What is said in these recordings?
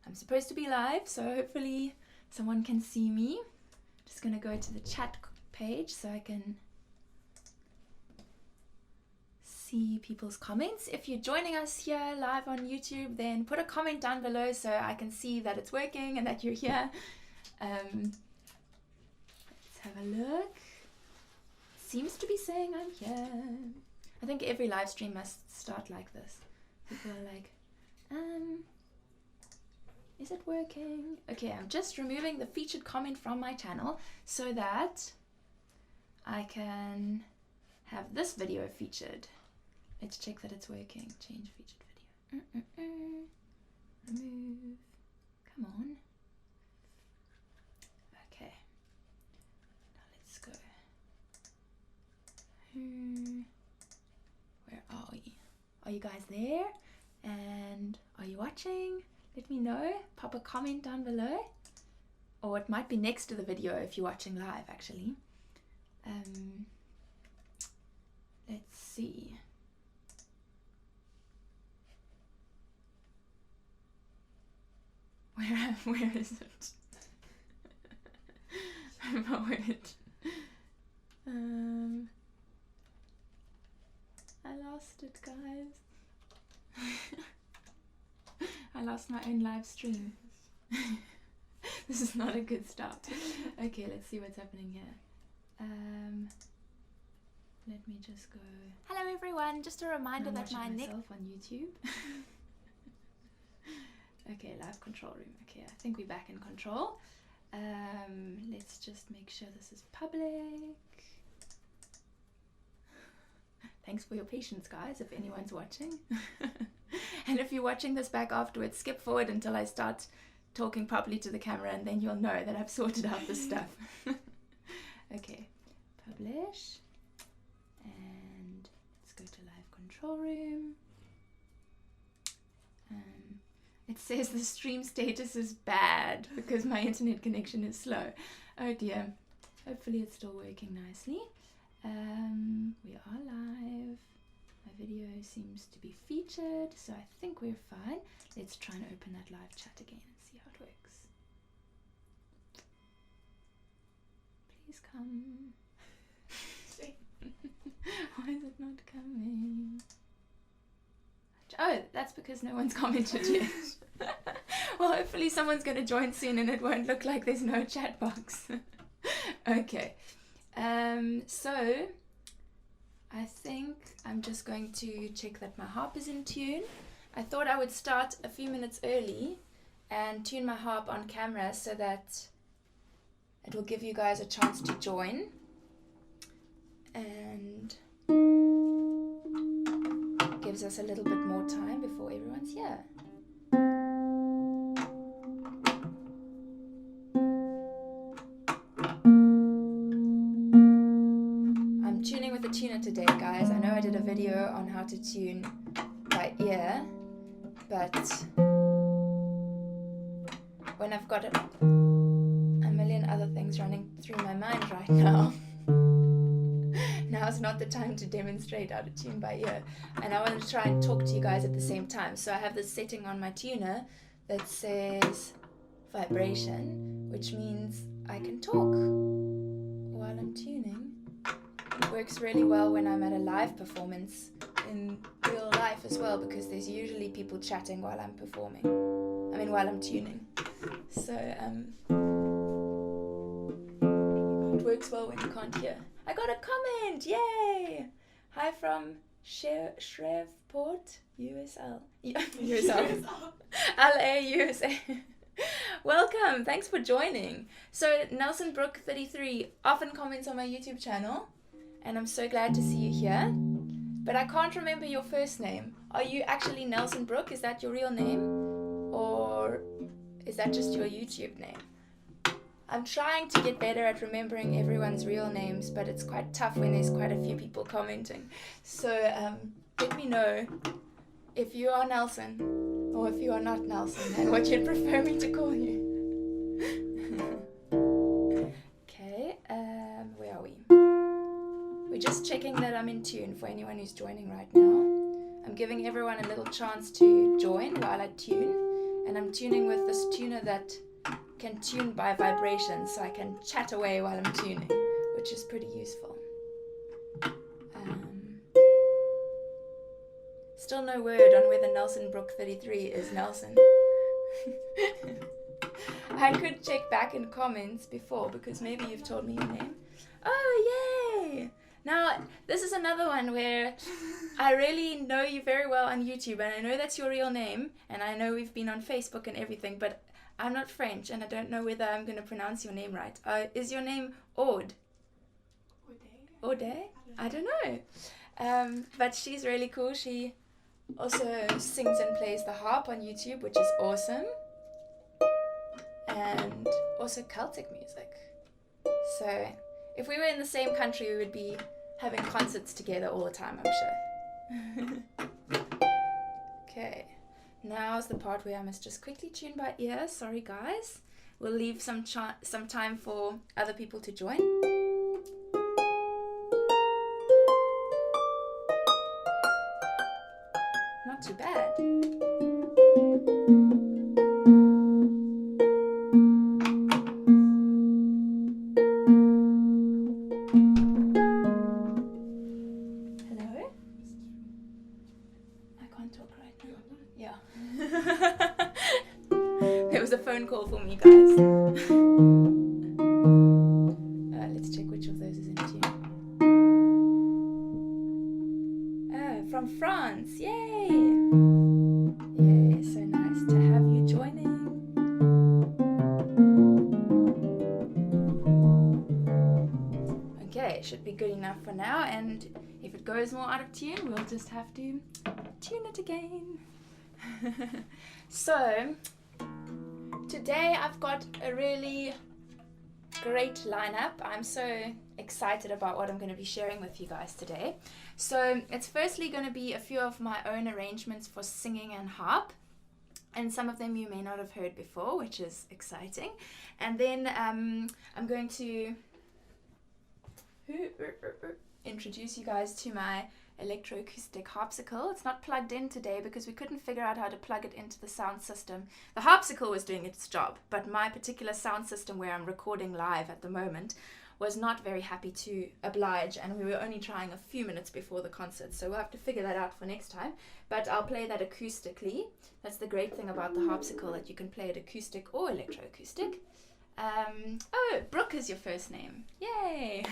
I'm supposed to be live, so hopefully someone can see me. Just gonna go to the chat page so I can see people's comments. If you're joining us here live on YouTube, then put a comment down below so I can see that it's working and that you're here. Let's have a look. Seems to be saying I'm here. I think every live stream must start like this. People are like, is it working? Okay, I'm just removing the featured comment from my channel so that I can have this video featured. Let's check that it's working. Change featured video. Remove. Come on. Okay. Now let's go. Where are we? Are you guys there? And are you watching? Let me know. Pop a comment down below. Or it might be next to the video if you're watching live, actually. Let's see. Where is it? I lost it, guys. I lost my own live stream. This is not a good start. Okay, let's see what's happening here. Let me just go. Hello everyone, just a reminder that my myself on YouTube. Okay, live control room. Okay, I think we're back in control. Let's just make sure this is public. Thanks for your patience, guys, if anyone's watching. And if you're watching this back afterwards, skip forward until I start talking properly to the camera, and then you'll know that I've sorted out this stuff. Okay, publish. And let's go to live control room. It says the stream status is bad because my internet connection is slow. Oh dear. Hopefully it's still working nicely. We are live. My video seems to be featured, so I think we're fine. Let's try and open that live chat again and see how it works. Please come. Why is it not coming? Oh, that's because no one's commented yet. Well, hopefully someone's going to join soon and it won't look like there's no chat box. Okay. So I think I'm just going to check that my harp is in tune. I thought I would start a few minutes early and tune my harp on camera so that it will give you guys a chance to join. And gives us a little bit more time before everyone's here. I'm tuning with a tuner today, guys. I know I did a video on how to tune by ear, but when I've got a million other things running through my mind right now, now's not the time to demonstrate how to tune by ear, and I want to try and talk to you guys at the same time. So I have this setting on my tuner that says vibration, which means I can talk while I'm tuning. It works really well when I'm at a live performance in real life as well, because there's usually people chatting while I'm performing. I mean, while I'm tuning. So it works well when you can't hear. I got a comment! Yay! Hi from Shreveport, USL. LA, USA. Welcome! Thanks for joining. So, Nelson Brook 33 often comments on my YouTube channel, and I'm so glad to see you here. But I can't remember your first name. Are you actually Nelson Brook? Is that your real name? Or is that just your YouTube name? I'm trying to get better at remembering everyone's real names, but it's quite tough when there's quite a few people commenting. So let me know if you are Nelson or if you are not Nelson and what you'd prefer me to call you. Okay, where are we? We're just checking that I'm in tune for anyone who's joining right now. I'm giving everyone a little chance to join while I tune, And I'm tuning with this tuner that can tune by vibration, so I can chat away while I'm tuning, which is pretty useful. Still no word on whether Nelson Brook 33 is Nelson. I could check back in comments before, because maybe you've told me your name. Oh, yay! Now, this is another one where I really know you very well on YouTube, and I know that's your real name, and I know we've been on Facebook and everything, but I'm not French, and I don't know whether I'm going to pronounce your name right. Is your name Aude? Aude? I don't know. But she's really cool. She also sings and plays the harp on YouTube, which is awesome. And also Celtic music. So if we were in the same country, we would be having concerts together all the time, I'm sure. Okay, now's the part where I must just quickly tune by ear. Sorry guys. We'll leave some time for other people to join. Not too bad. Hello? I can't talk right now. Yeah. There was a phone call for me, guys. Let's check which of those is in tune. From France. Yay! Yay, so nice to have you joining. Okay, should be good enough for now, and if it goes more out of tune, we'll just have to tune it again. So, today I've got a really great lineup. I'm so excited about what I'm going to be sharing with you guys today. So it's firstly going to be a few of my own arrangements for singing and harp, and some of them you may not have heard before, which is exciting. And then I'm going to introduce you guys to my electroacoustic harpsicle. It's not plugged in today because we couldn't figure out how to plug it into the sound system. The harpsicle was doing its job, but my particular sound system where I'm recording live at the moment was not very happy to oblige, and we were only trying a few minutes before the concert, so we'll have to figure that out for next time. But I'll play that acoustically. That's the great thing about the harpsicle, that you can play it acoustic or electroacoustic. Oh, Brooke is your first name. Yay!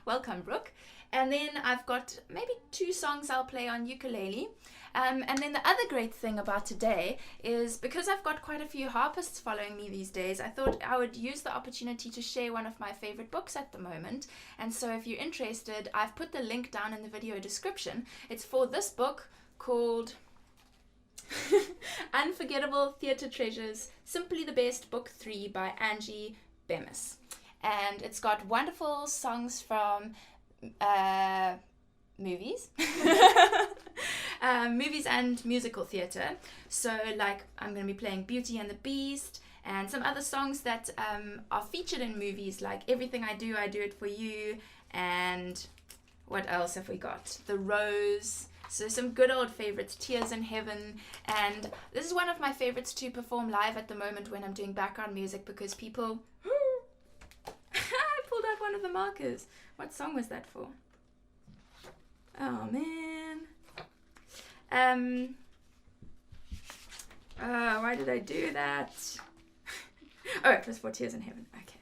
Welcome, Brooke. And then I've got maybe 2 songs I'll play on ukulele. And then the other great thing about today is, because I've got quite a few harpists following me these days, I thought I would use the opportunity to share one of my favorite books at the moment. And so if you're interested, I've put the link down in the video description. It's for this book called Unforgettable Theatre Treasures, Simply the Best, Book 3 by Angie Bemis. And it's got wonderful songs from movies. Movies and musical theatre. So like I'm going to be playing Beauty and the Beast and some other songs that are featured in movies, like Everything I Do It For You, and what else have we got? The Rose. So some good old favorites, Tears in Heaven. And this is one of my favorites to perform live at the moment when I'm doing background music, because people... I pulled out one of the markers. What song was that for? Oh man. Why did I do that? Oh, it was for Tears in Heaven. Okay.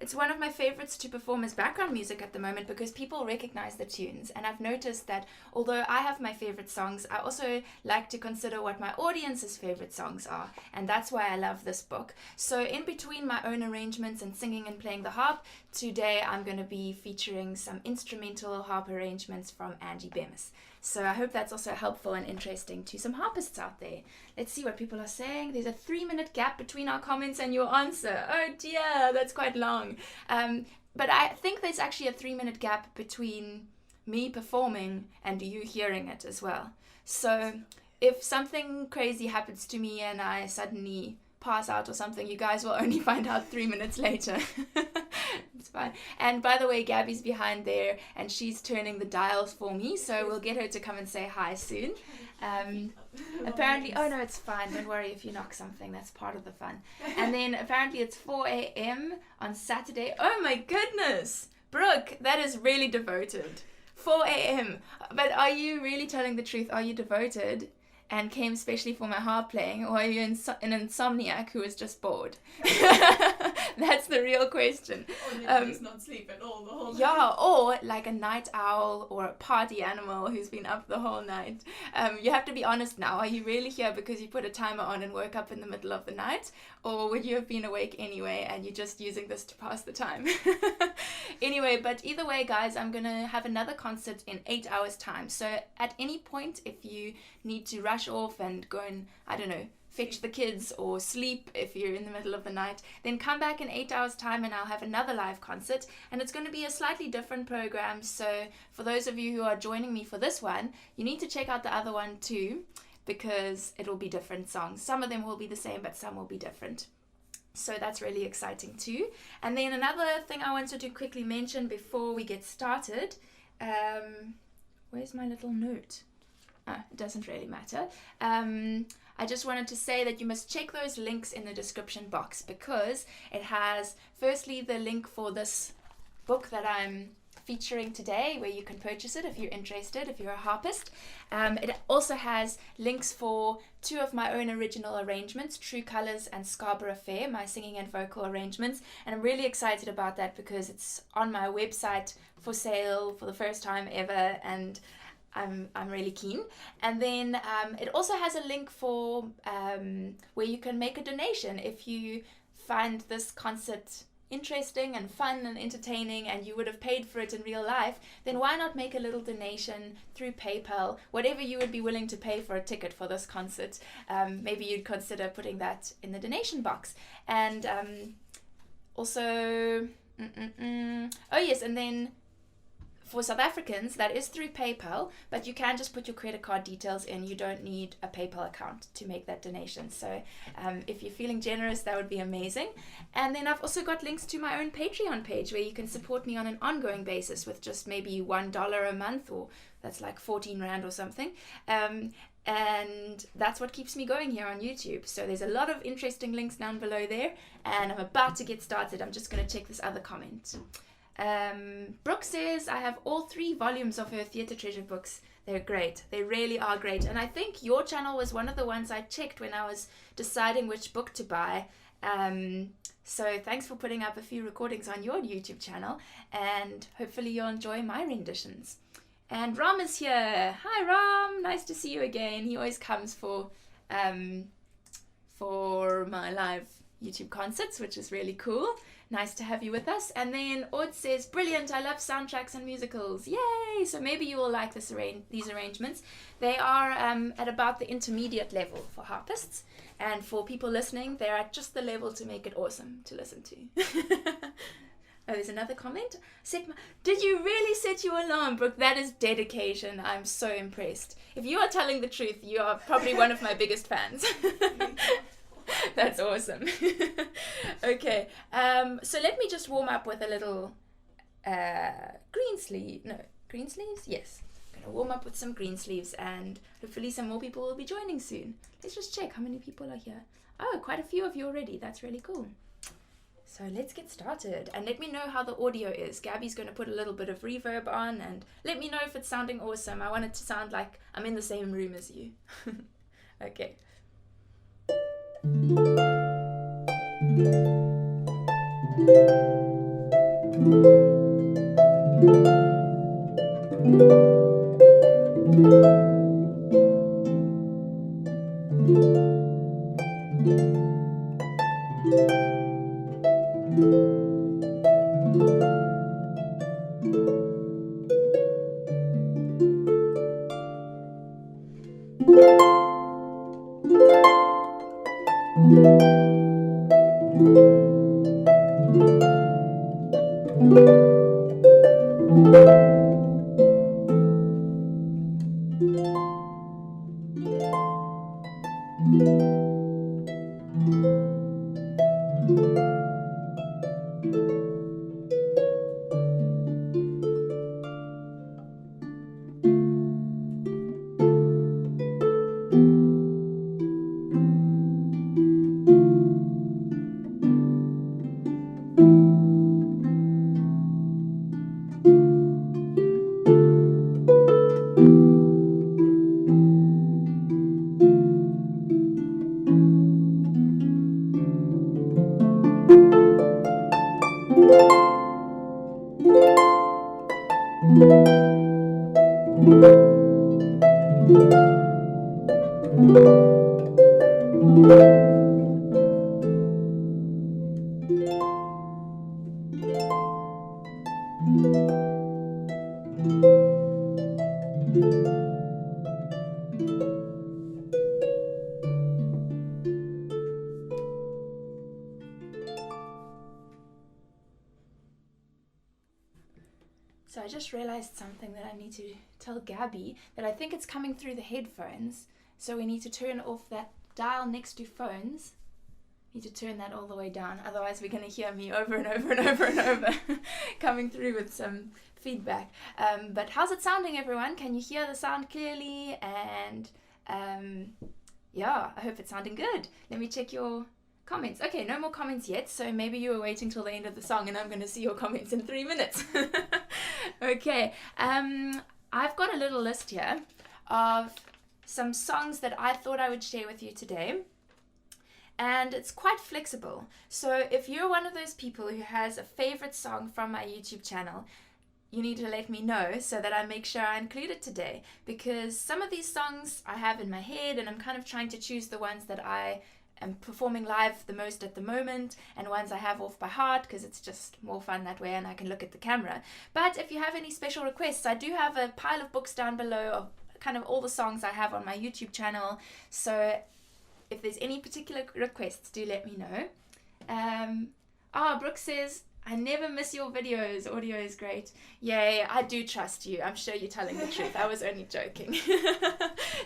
It's one of my favorites to perform as background music at the moment because people recognize the tunes, and I've noticed that although I have my favorite songs, I also like to consider what my audience's favorite songs are, and that's why I love this book. So in between my own arrangements and singing and playing the harp, today I'm going to be featuring some instrumental harp arrangements from Angie Bemis. So I hope that's also helpful and interesting to some harpists out there. Let's see what people are saying. There's a 3-minute gap between our comments and your answer. Oh dear, that's quite long. But I think there's actually a 3-minute gap between me performing and you hearing it as well. So if something crazy happens to me and I suddenly pass out or something, you guys will only find out 3 minutes later. It's fine. And by the way, Gabby's behind there, and she's turning the dials for me, so we'll get her to come and say hi soon. Apparently, oh no, it's fine. Don't worry if you knock something. That's part of the fun. And then apparently it's 4 a.m. on Saturday. Oh my goodness, Brooke, that is really devoted. 4 a.m. But are you really telling the truth? Are you devoted and came especially for my harp playing, or are you an insomniac who is just bored? That's the real question. Or maybe not sleep at all the whole night. Yeah, or like a night owl or a party animal who's been up the whole night. You have to be honest now. Are you really here because you put a timer on and woke up in the middle of the night? Or would you have been awake anyway and you're just using this to pass the time? Anyway, but either way, guys, I'm going to have another concert in 8 hours time. So at any point, if you need to rush off and go and, I don't know, fetch the kids or sleep if you're in the middle of the night, then come back in 8 hours time and I'll have another live concert, and it's going to be a slightly different program. So for those of you who are joining me for this one, you need to check out the other one too, because it will be different songs. Some of them will be the same, but some will be different. So that's really exciting too. And then another thing I wanted to quickly mention before we get started, where's my little note? It doesn't really matter. I just wanted to say that you must check those links in the description box, because it has firstly the link for this book that I'm featuring today, where you can purchase it if you're interested, if you're a harpist. It also has links for 2 of my own original arrangements, True Colours and Scarborough Fair, my singing and vocal arrangements, and I'm really excited about that because it's on my website for sale for the first time ever, and I'm really keen. And then it also has a link for where you can make a donation if you find this concert interesting and fun and entertaining and you would have paid for it in real life, then why not make a little donation through PayPal, whatever you would be willing to pay for a ticket for this concert. Maybe you'd consider putting that in the donation box. And also oh yes, and then for South Africans, that is through PayPal, but you can just put your credit card details in. You don't need a PayPal account to make that donation. So if you're feeling generous, that would be amazing. And then I've also got links to my own Patreon page where you can support me on an ongoing basis with just maybe $1 a month, or that's like 14 Rand or something. And that's what keeps me going here on YouTube. So there's a lot of interesting links down below there, and I'm about to get started. I'm just going to check this other comment. Brooke says, I have all 3 volumes of her Theatre Treasure books. They're great. They really are great. And I think your channel was one of the ones I checked when I was deciding which book to buy. So thanks for putting up a few recordings on your YouTube channel, and hopefully you'll enjoy my renditions. And Ram is here. Hi Ram, nice to see you again. He always comes for my live YouTube concerts, which is really cool. Nice to have you with us. And then Odd says, brilliant, I love soundtracks and musicals. Yay! So maybe you will like these arrangements. They are at about the intermediate level for harpists. And for people listening, they're at just the level to make it awesome to listen to. Oh, there's another comment. Did you really set your alarm, Brooke? That is dedication. I'm so impressed. If you are telling the truth, you are probably one of my biggest fans. That's awesome. Okay, so let me just warm up with a little green sleeves? Yes. I'm going to warm up with some green sleeves, and hopefully some more people will be joining soon. Let's just check how many people are here. Oh, quite a few of you already. That's really cool. So let's get started, and let me know how the audio is. Gabby's going to put a little bit of reverb on, and let me know if it's sounding awesome. I want it to sound like I'm in the same room as you. Okay. So I just realized something that I need to tell Gabby, that I think it's coming through the headphones. So we need to turn off that dial next to phones. Need to turn that all the way down. Otherwise we're going to hear me over and over and over and over coming through with some feedback. But how's it sounding, everyone? Can you hear the sound clearly? And yeah, I hope it's sounding good. Let me check your comments. Okay, no more comments yet, so maybe you were waiting till the end of the song and I'm going to see your comments in 3 minutes. Okay, I've got a little list here of some songs that I thought I would share with you today, and it's quite flexible. So if you're one of those people who has a favorite song from my YouTube channel, you need to let me know so that I make sure I include it today, because some of these songs I have in my head and I'm kind of trying to choose the ones that I am performing live the most at the moment, and ones I have off by heart because it's just more fun that way and I can look at the camera. But if you have any special requests, I do have a pile of books down below of kind of all the songs I have on my YouTube channel, so if there's any particular requests, do let me know. Brooke says, I never miss your videos. Audio is great. Yay, I do trust you. I'm sure you're telling the truth. I was only joking.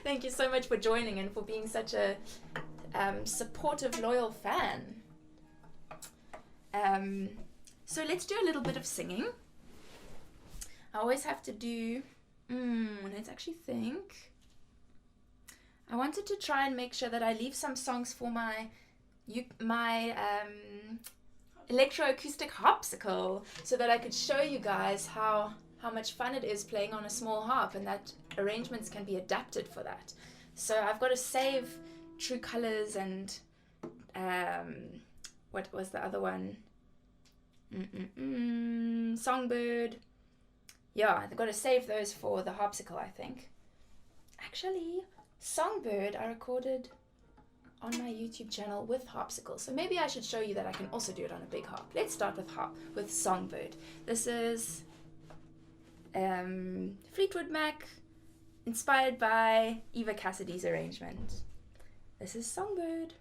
Thank you so much for joining and for being such a supportive, loyal fan. So let's do a little bit of singing. I always have to do... let's actually think. I wanted to try and make sure that I leave some songs for my electroacoustic harpsicle, so that I could show you guys how much fun it is playing on a small harp, and that arrangements can be adapted for that. So I've got to save True Colors and what was the other one? Songbird. Yeah, I've got to save those for the harpsicle, I think. Actually, Songbird I recorded on my YouTube channel with harpsicle, so maybe I should show you that I can also do it on a big harp. Let's start with Songbird. This is Fleetwood Mac, inspired by Eva Cassidy's arrangement. This is Songbird.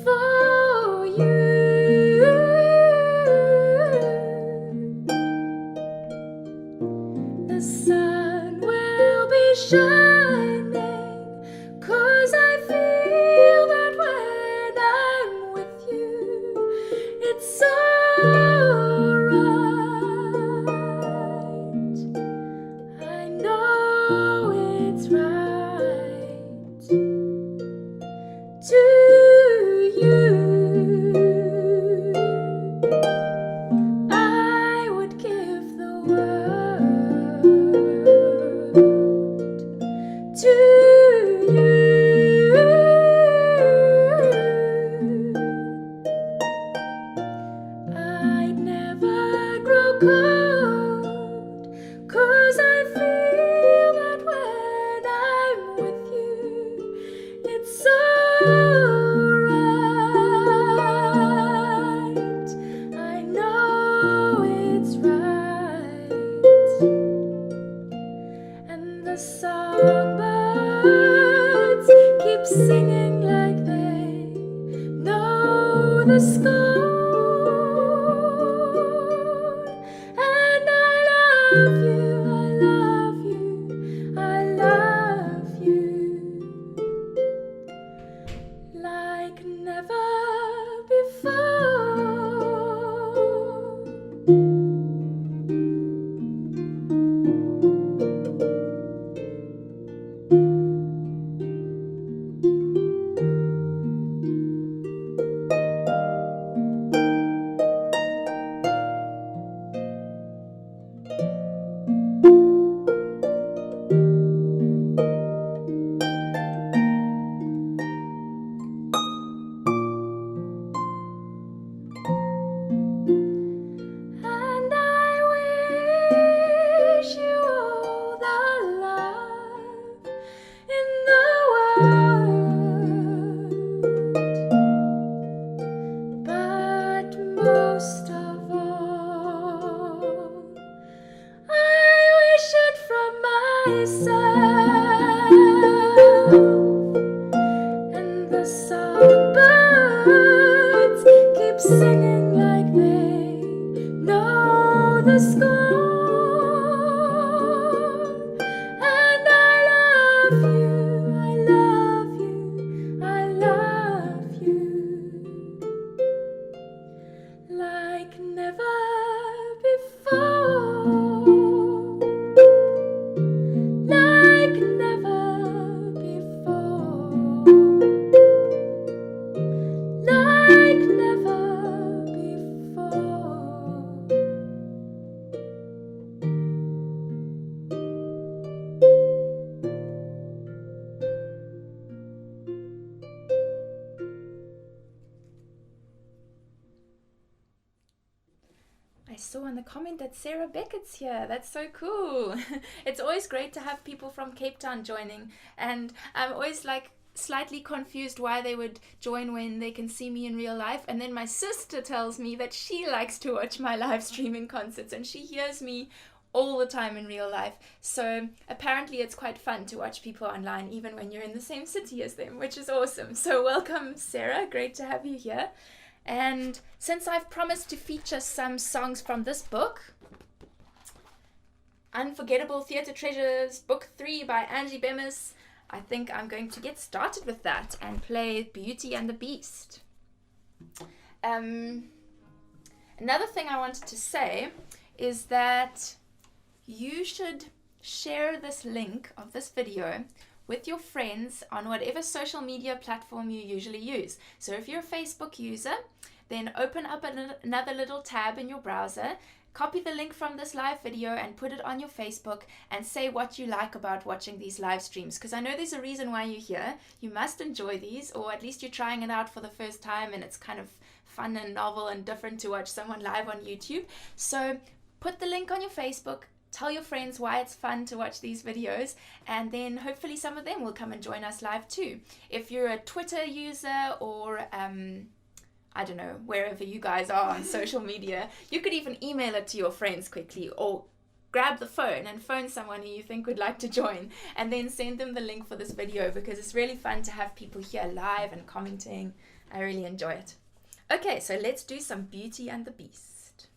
For you saw in the comment that Sarah Beckett's here. That's so cool. It's always great to have people from Cape Town joining, and I'm always like slightly confused why they would join when they can see me in real life. And then my sister tells me that she likes to watch my live streaming concerts and she hears me all the time in real life. So apparently it's quite fun to watch people online even when you're in the same city as them, which is awesome. So welcome, Sarah. Great to have you here. And since I've promised to feature some songs from this book, Unforgettable Theatre Treasures, Book 3 by Angie Bemis, I think I'm going to get started with that and play Beauty and the Beast. Another thing I wanted to say is that you should share this link of this video with your friends on whatever social media platform you usually use. So if you're a Facebook user, then open up another little tab in your browser, copy the link from this live video and put it on your Facebook and say what you like about watching these live streams. Because I know there's a reason why you're here. You must enjoy these, or at least you're trying it out for the first time and it's kind of fun and novel and different to watch someone live on YouTube. So put the link on your Facebook, tell your friends why it's fun to watch these videos, and then hopefully some of them will come and join us live too. If you're a Twitter user or I don't know, wherever you guys are on social media, you could even email it to your friends quickly, or grab the phone and phone someone who you think would like to join and then send them the link for this video, because it's really fun to have people here live and commenting. I really enjoy it. Okay, so let's do some Beauty and the Beast.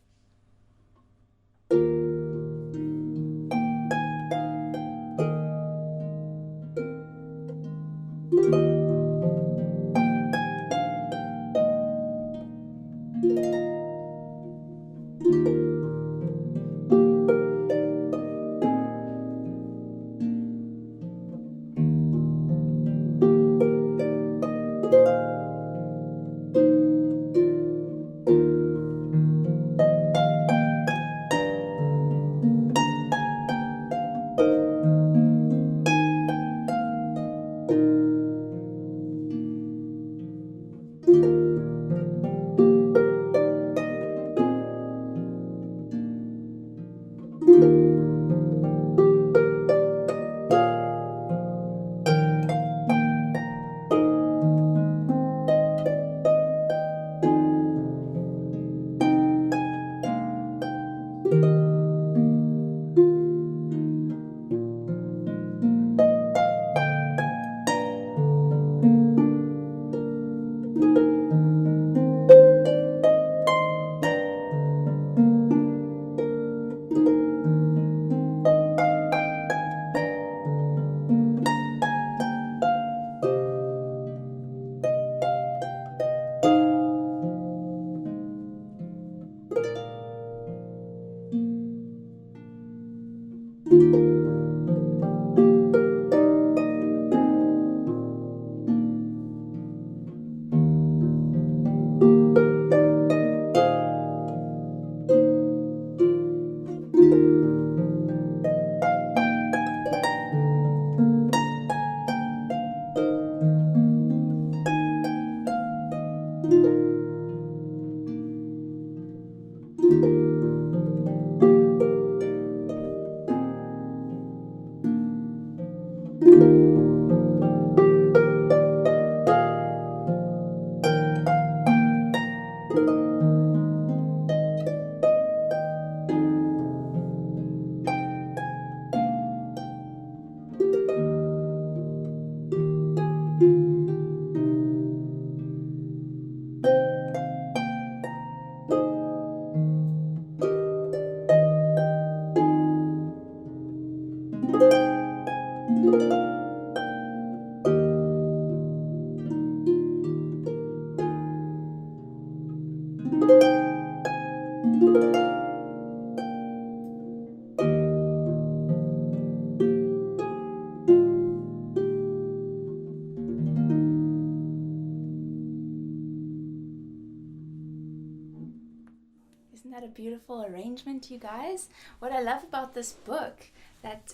Isn't that a beautiful arrangement, you guys? What I love about this book that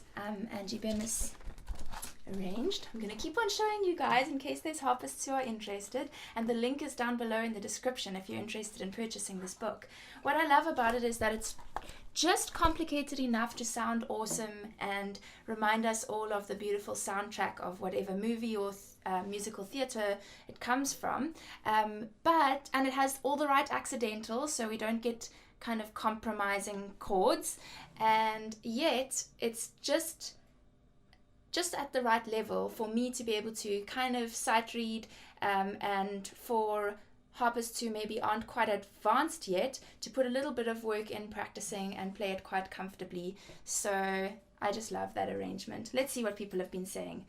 Angie Bemis arranged. I'm going to keep on showing you guys in case there's harpists who are interested, and the link is down below in the description if you're interested in purchasing this book. What I love about it is that it's just complicated enough to sound awesome and remind us all of the beautiful soundtrack of whatever movie or musical theatre it comes from, and it has all the right accidentals, so we don't get kind of compromising chords, and yet it's just at the right level for me to be able to kind of sight read, and for harpists who maybe aren't quite advanced yet to put a little bit of work in practicing and play it quite comfortably. So I just love that arrangement. Let's see what people have been saying.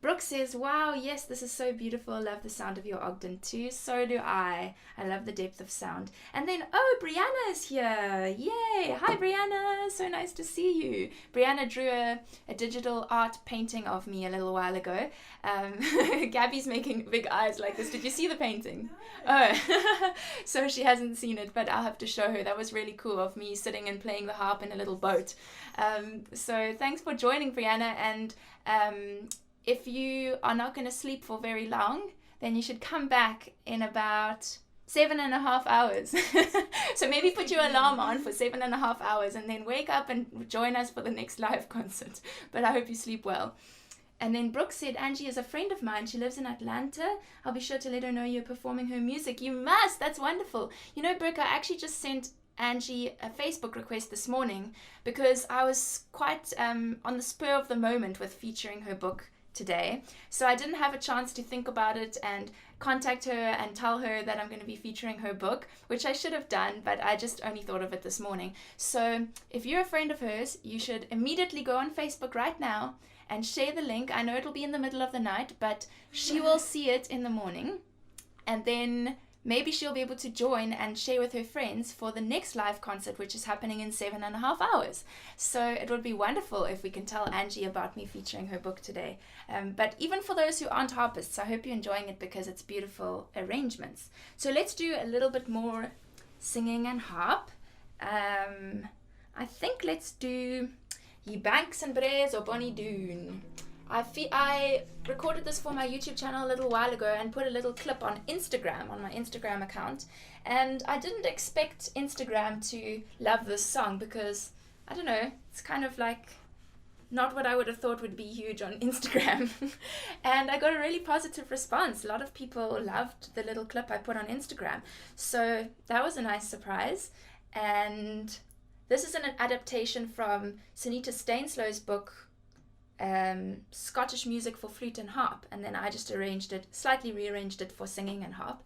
Brooke says, wow, yes, this is so beautiful. I love the sound of your Ogden too. So do I. I love the depth of sound. And then, oh, Brianna is here. Yay. Hi, Brianna. So nice to see you. Brianna drew a digital art painting of me a little while ago. Gabby's making big eyes like this. Did you see the painting? No. Oh, so she hasn't seen it, but I'll have to show her. That was really cool of me sitting and playing the harp in a little boat. So thanks for joining, Brianna. And if you are not going to sleep for very long, then you should come back in about 7.5 hours. So maybe put your alarm on for 7.5 hours and then wake up and join us for the next live concert. But I hope you sleep well. And then Brooke said, Angie is a friend of mine. She lives in Atlanta. I'll be sure to let her know you're performing her music. You must. That's wonderful. You know, Brooke, I actually just sent Angie a Facebook request this morning because I was quite on the spur of the moment with featuring her book today, so I didn't have a chance to think about it and contact her and tell her that I'm going to be featuring her book, which I should have done, but I just only thought of it this morning. So if you're a friend of hers, you should immediately go on Facebook right now and share the link. I know it'll be in the middle of the night, but she will see it in the morning, and then maybe she'll be able to join and share with her friends for the next live concert, which is happening in 7.5 hours. So it would be wonderful if we can tell Angie about me featuring her book today. But even for those who aren't harpists, I hope you're enjoying it because it's beautiful arrangements. So let's do a little bit more singing and harp. I think let's do Ye Banks and Braes or Bonnie Doon. I recorded this for my YouTube channel a little while ago and put a little clip on Instagram, on my Instagram account. And I didn't expect Instagram to love this song because, I don't know, it's kind of like not what I would have thought would be huge on Instagram. And I got a really positive response. A lot of people loved the little clip I put on Instagram. So that was a nice surprise. And this is an adaptation from Sunita Stainslow's book, Scottish Music for Flute and Harp, and then I just slightly rearranged it for singing and harp.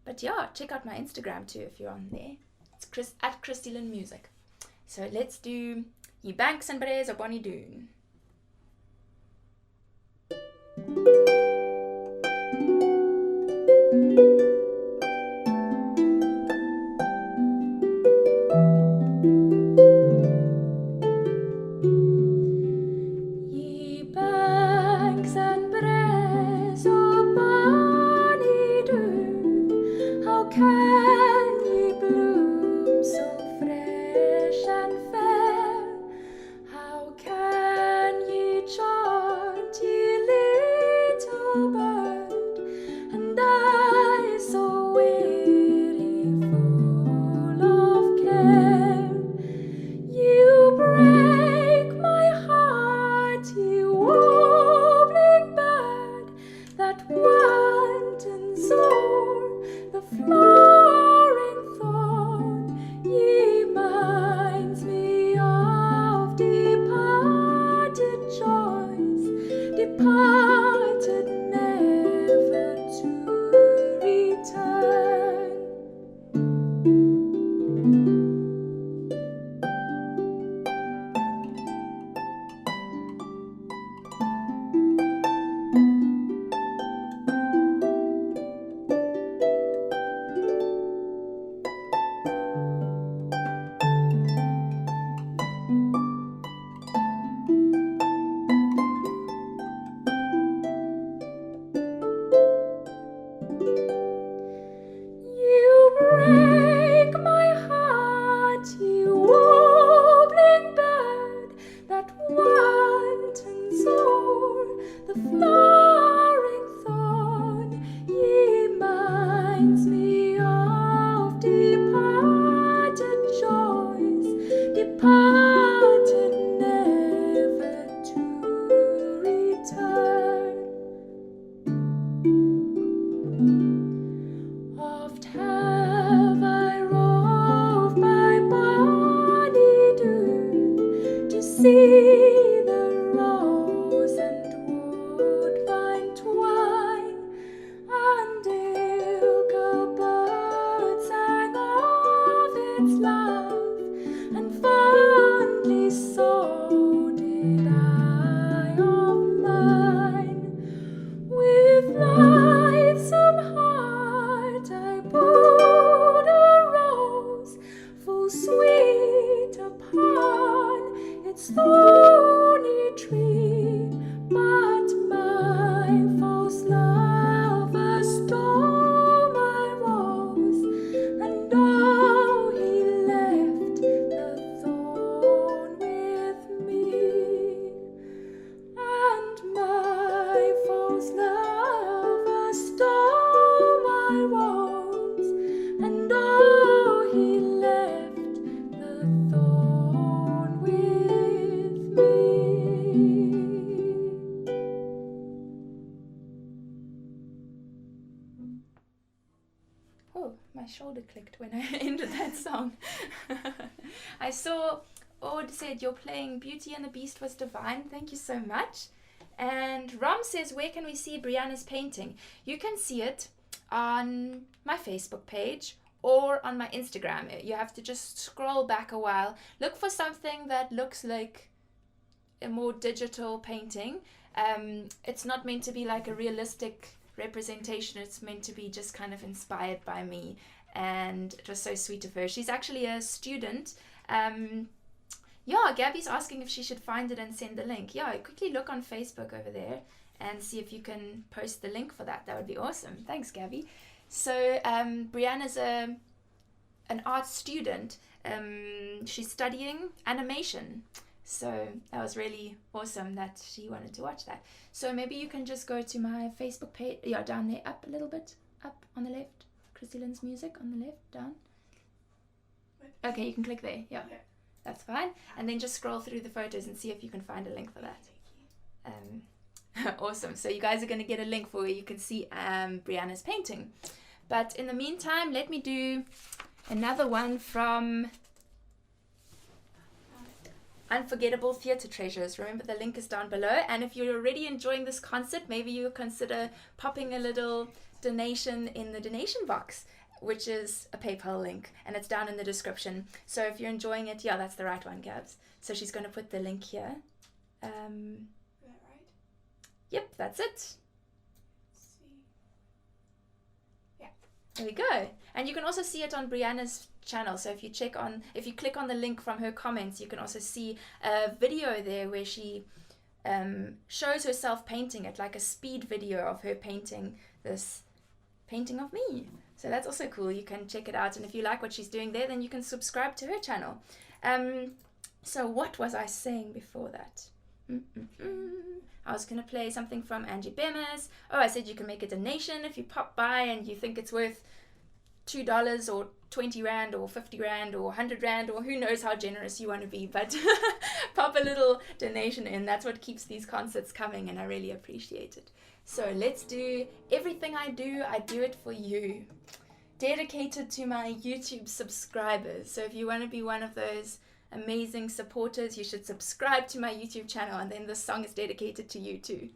But yeah, check out my Instagram too if you're on there. It's at Christy-Lyn Music. So let's do Ye Banks and Braes or Bonnie Doon. my shoulder clicked when I ended that song. I saw Ord said, you're playing Beauty and the Beast was divine. Thank you so much. And Rom says, where can we see Brianna's painting? You can see it on my Facebook page or on my Instagram. You have to just scroll back a while. Look for something that looks like a more digital painting. It's not meant to be like a realistic representation. It's meant to be just kind of inspired by me, and it was so sweet of her. She's actually a student. Gabby's asking if she should find it and send the link. Quickly look on Facebook over there and see if you can post the link for that. That would be awesome. Thanks, Gabby. So Brianna's an art student. She's studying animation. So that was really awesome that she wanted to watch that. So maybe you can just go to my Facebook page. Down there, up a little bit, up on the left. Christy-Lyn's music on the left, down. Okay, you can click there. Yeah, okay. That's fine. And then just scroll through the photos and see if you can find a link for that. Awesome. So you guys are going to get a link for where you can see Brianna's painting. But in the meantime, let me do another one from Unforgettable Theatre Treasures. Remember, the link is down below. And if you're already enjoying this concert, maybe you'll consider popping a little donation in the donation box, which is a PayPal link, and it's down in the description. So if you're enjoying it, that's the right one, Gabs. So she's going to put the link here. Is that right? Yep, that's it. Let's see. Yeah. There we go. And you can also see it on Brianna's channel. So if you click on the link from her comments, you can also see a video there where she shows herself painting it, like a speed video of her painting this painting of me. So that's also cool. You can check it out, and if you like what she's doing there, then you can subscribe to her channel. So what was I saying before that? I was going to play something from Angie Bemis. I said you can make a donation if you pop by and you think it's worth $2 or 20 Rand or 50 Rand or 100 Rand, or who knows how generous you want to be, but pop a little donation in. That's what keeps these concerts coming, and I really appreciate it. So let's do Everything I Do It For You. Dedicated to my YouTube subscribers. So if you want to be one of those amazing supporters, you should subscribe to my YouTube channel, and then this song is dedicated to you too.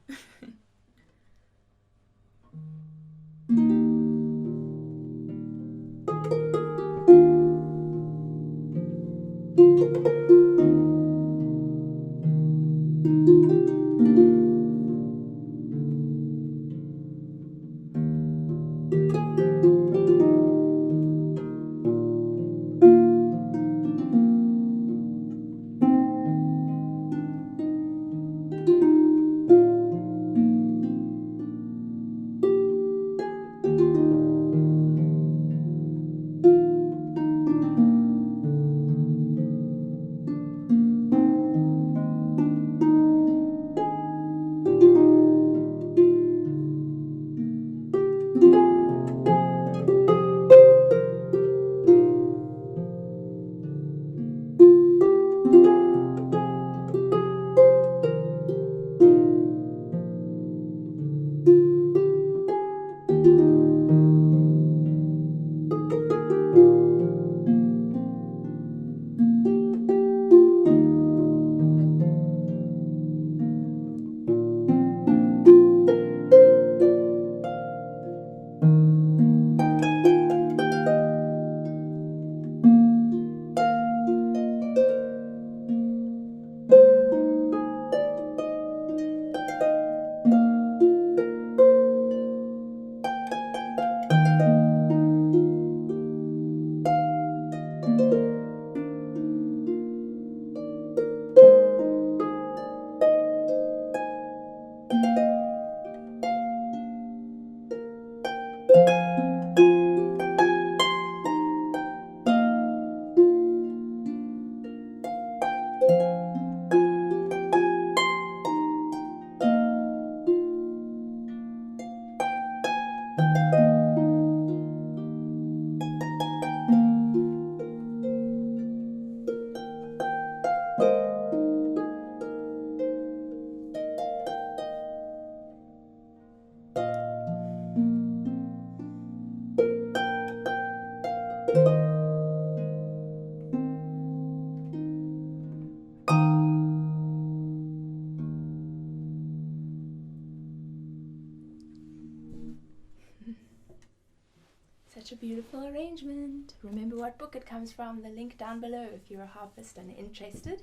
Such a beautiful arrangement. Remember what book it comes from, the link down below if you're a harpist and interested.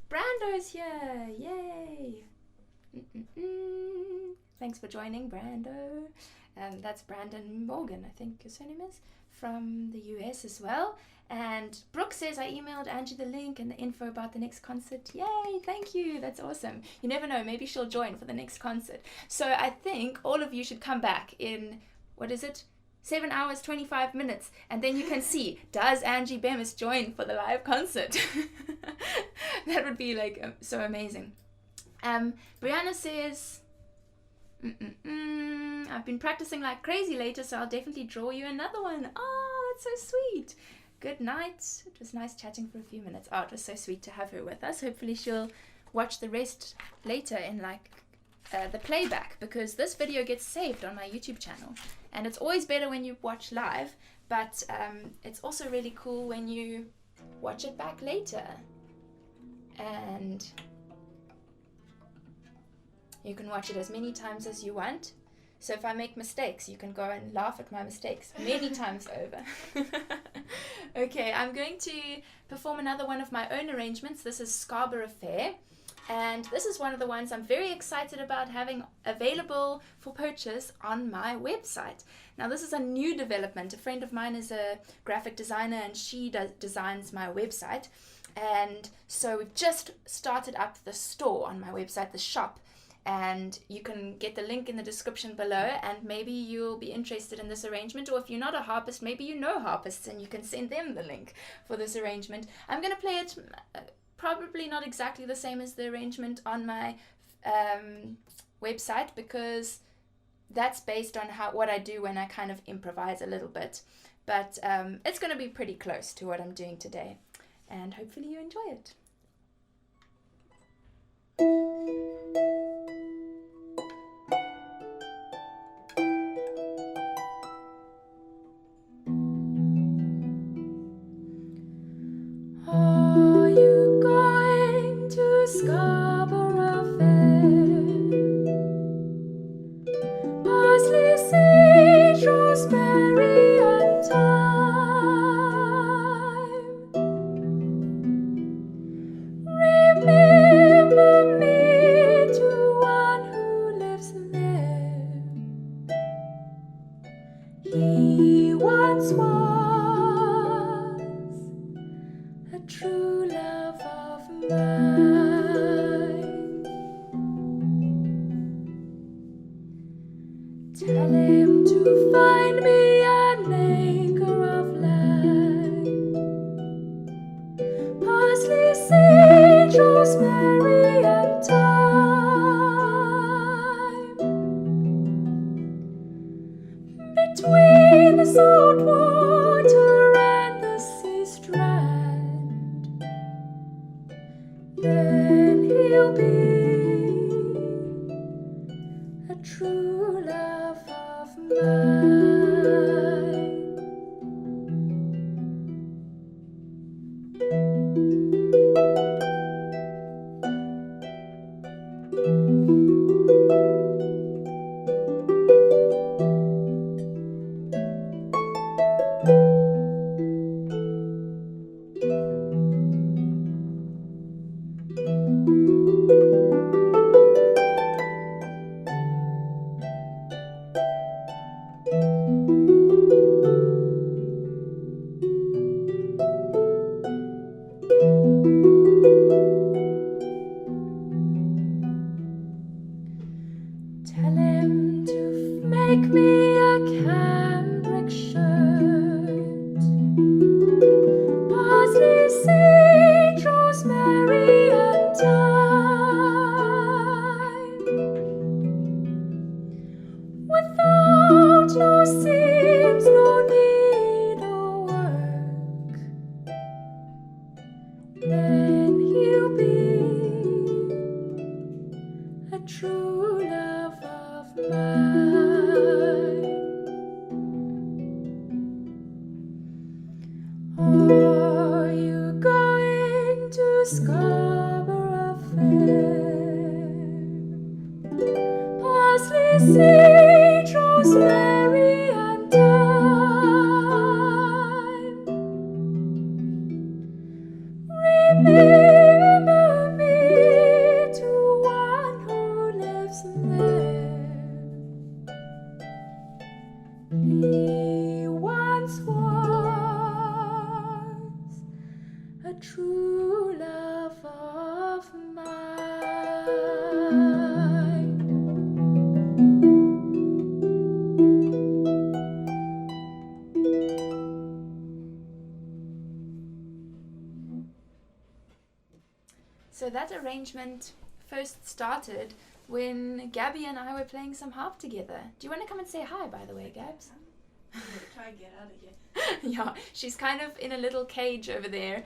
Brando's here, yay! Thanks for joining, Brando. That's Brandon Morgan, I think his surname is, from the US as well. And Brooke says, I emailed Angie the link and the info about the next concert. Yay, thank you, that's awesome. You never know, maybe she'll join for the next concert. So I think all of you should come back in, what is it? 7 hours, 25 minutes. And then you can see, does Angie Bemis join for the live concert? That would be like so amazing. Brianna says, I've been practicing like crazy later, so I'll definitely draw you another one. Oh, that's so sweet. Good night. It was nice chatting for a few minutes. Oh, it was so sweet to have her with us. Hopefully she'll watch the rest later in like the playback, because this video gets saved on my YouTube channel, and it's always better when you watch live, but it's also really cool when you watch it back later, and you can watch it as many times as you want. So if I make mistakes, you can go and laugh at my mistakes many times over. Okay, I'm going to perform another one of my own arrangements. This is Scarborough Fair. And this is one of the ones I'm very excited about having available for purchase on my website. Now, this is a new development. A friend of mine is a graphic designer, and she designs my website. And so we've just started up the store on my website, the shop. And you can get the link in the description below, and maybe you'll be interested in this arrangement. Or if you're not a harpist, maybe you know harpists and you can send them the link for this arrangement. I'm going to play it probably not exactly the same as the arrangement on my website, because that's based on what I do when I kind of improvise a little bit. But it's going to be pretty close to what I'm doing today, and hopefully you enjoy it. Are you going to Scarborough Fair? Parsley, sage, rosemary, and thyme. Remember me to one who lives there. He once was a true love of mine. Tell him to find me an acre of land. Parsley, sage, rosemary, and thyme. Between the salt water and the sea strand, then he'll be a true love of mine. Tell him to make me a cambric shirt. Parsley, sage, rosemary, and thyme. Without no seams, no needlework, then he'll be a true love of mine. Are you going to Scarborough Fair? Parsley, sage, rosemary, and thyme. He once was a true love of mine. So that arrangement first started when Gabby and I were playing some harp together. Do you want to come and say hi, by the way, Gabs? I'm gonna try and get out of here. Yeah, she's kind of in a little cage over there,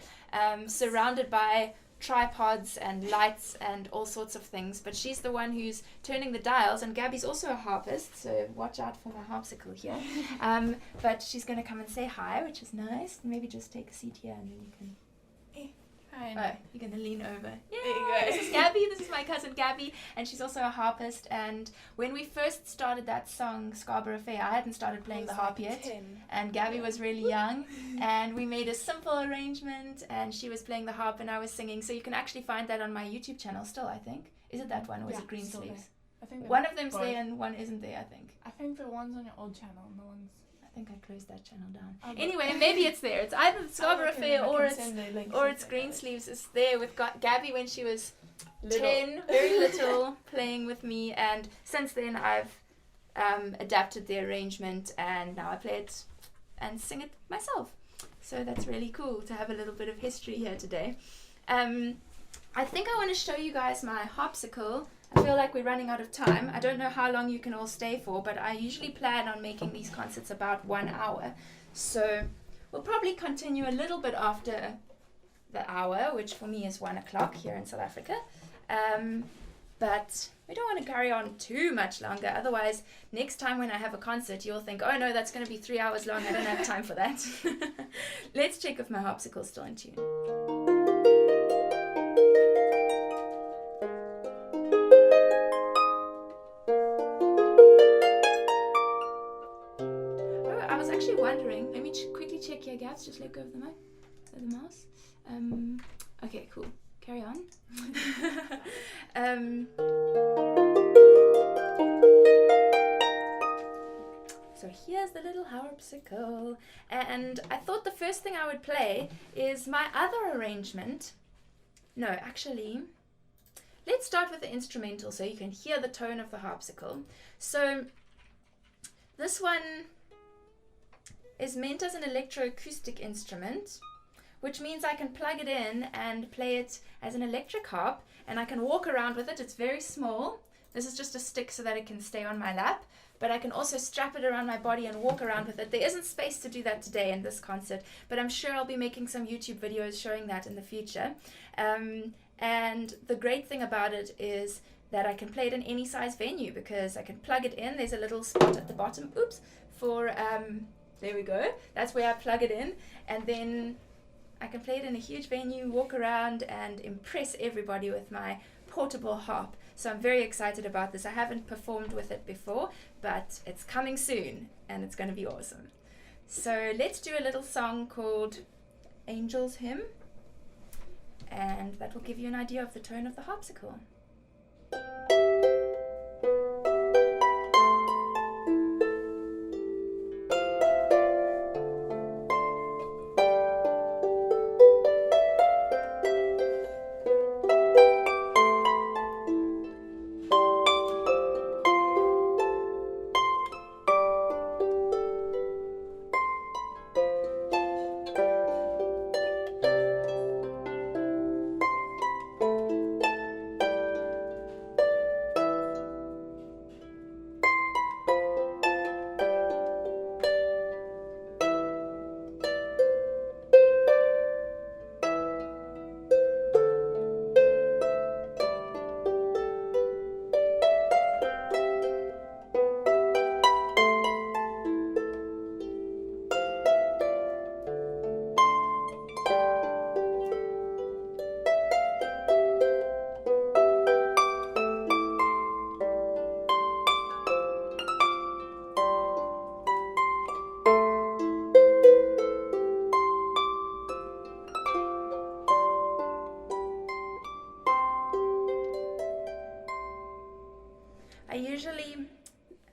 surrounded by tripods and lights and all sorts of things. But she's the one who's turning the dials, and Gabby's also a harpist, so watch out for my harpsicle here. But she's going to come and say hi, which is nice. Maybe just take a seat here and then you can... Hi. Oh, you're going to lean over. Yeah, There you go. this is Gabby. This is my cousin Gabby, and she's also a harpist. And when we first started that song, Scarborough Fair, I hadn't started playing the harp yet. 10. And Gabby was really young, and we made a simple arrangement, and she was playing the harp and I was singing. So you can actually find that on my YouTube channel still, I think. Is it that one, or is it Green still Sleeves? there. I think One of them's there and one isn't there, I think. I think the one's on your old channel and the one's... I think I closed that channel down. I'll look. Anyway, maybe it's there. It's either Scarborough Fair or it's it's Green Sleeves. It's there with Gabby when she was Little. 10, very little, playing with me, and since then I've adapted the arrangement and now I play it and sing it myself. So that's really cool to have a little bit of history here today. I think I want to show you guys my harpsicle. I feel like we're running out of time. I don't know how long you can all stay for, but I usually plan on making these concerts about 1 hour. So we'll probably continue a little bit after the hour, which for me is 1 o'clock here in South Africa. But we don't want to carry on too much longer. Otherwise, next time when I have a concert, you'll think, oh no, that's going to be 3 hours long. I don't have time for that. Let's check if my harpsicle's still in tune. Wondering, let me quickly check your gaps. Just let go of the mic, the mouse. Okay, cool. Carry on. So here's the little harpsicle, and I thought the first thing I would play is my other arrangement. No, actually, let's start with the instrumental so you can hear the tone of the harpsicle. So this one is meant as an electroacoustic instrument, which means I can plug it in and play it as an electric harp, and I can walk around with it. It's very small. This is just a stick so that it can stay on my lap, but I can also strap it around my body and walk around with it. There isn't space to do that today in this concert, but I'm sure I'll be making some YouTube videos showing that in the future. And the great thing about it is that I can play it in any size venue because I can plug it in. There's a little spot at the bottom, for there we go. That's where I plug it in, and then I can play it in a huge venue, walk around and impress everybody with my portable harp. So I'm very excited about this. I haven't performed with it before, but it's coming soon and it's going to be awesome. So let's do a little song called Angel's Hymn, and that will give you an idea of the tone of the harpsicle.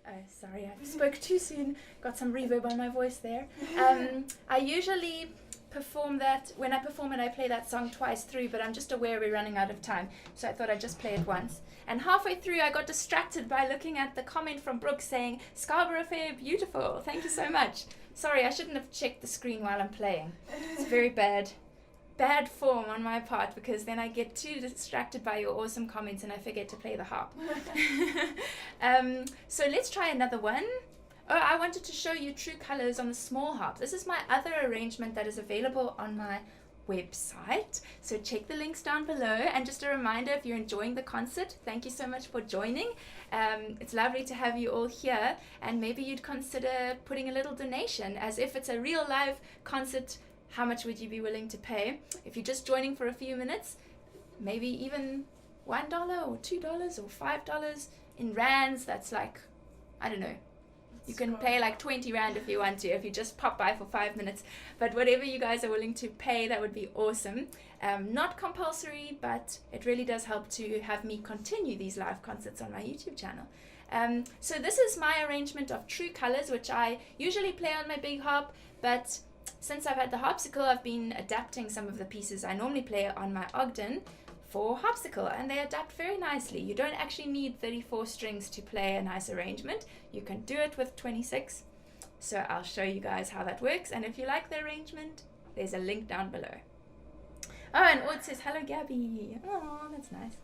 Oh, sorry, I spoke too soon. Got some reverb on my voice there. I usually perform that. When I perform it, I play that song twice through, but I'm just aware we're running out of time, so I thought I'd just play it once. And halfway through, I got distracted by looking at the comment from Brooke saying, Scarborough Fair, beautiful. Thank you so much. Sorry, I shouldn't have checked the screen while I'm playing. It's very bad form on my part, because then I get too distracted by your awesome comments and I forget to play the harp. So let's try another one. Oh, I wanted to show you True Colors on the small harp. This is my other arrangement that is available on my website, so check the links down below. And just a reminder, if you're enjoying the concert, thank you so much for joining. It's lovely to have you all here, and maybe you'd consider putting a little donation, as if it's a real live concert. How much would you be willing to pay if you're just joining for a few minutes? Maybe even $1 or $2 or $5 in rands. That's like, I don't know. You can pay like 20 rand if you want to, if you just pop by for 5 minutes. But whatever you guys are willing to pay, that would be awesome. Not compulsory, but it really does help to have me continue these live concerts on my YouTube channel. So this is my arrangement of True Colors, which I usually play on my big harp, but since I've had the Harpsicle, I've been adapting some of the pieces I normally play on my Ogden for Harpsicle, and they adapt very nicely. You don't actually need 34 strings to play a nice arrangement. You can do it with 26. So I'll show you guys how that works, and if you like the arrangement, there's a link down below. Oh, and Aud says, hello Gabby. Oh, that's nice.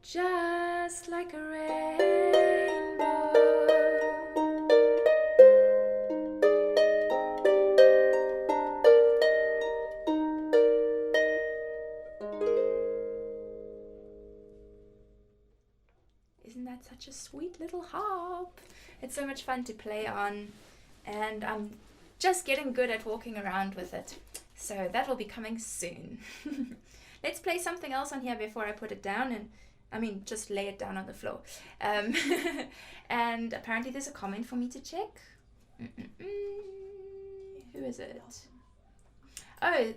Just like a rainbow. Isn't that such a sweet little harp? It's so much fun to play on, and I'm just getting good at walking around with it. So that will be coming soon. Let's play something else on here before I put it down, and just lay it down on the floor. And apparently there's a comment for me to check. Who is it? Oh,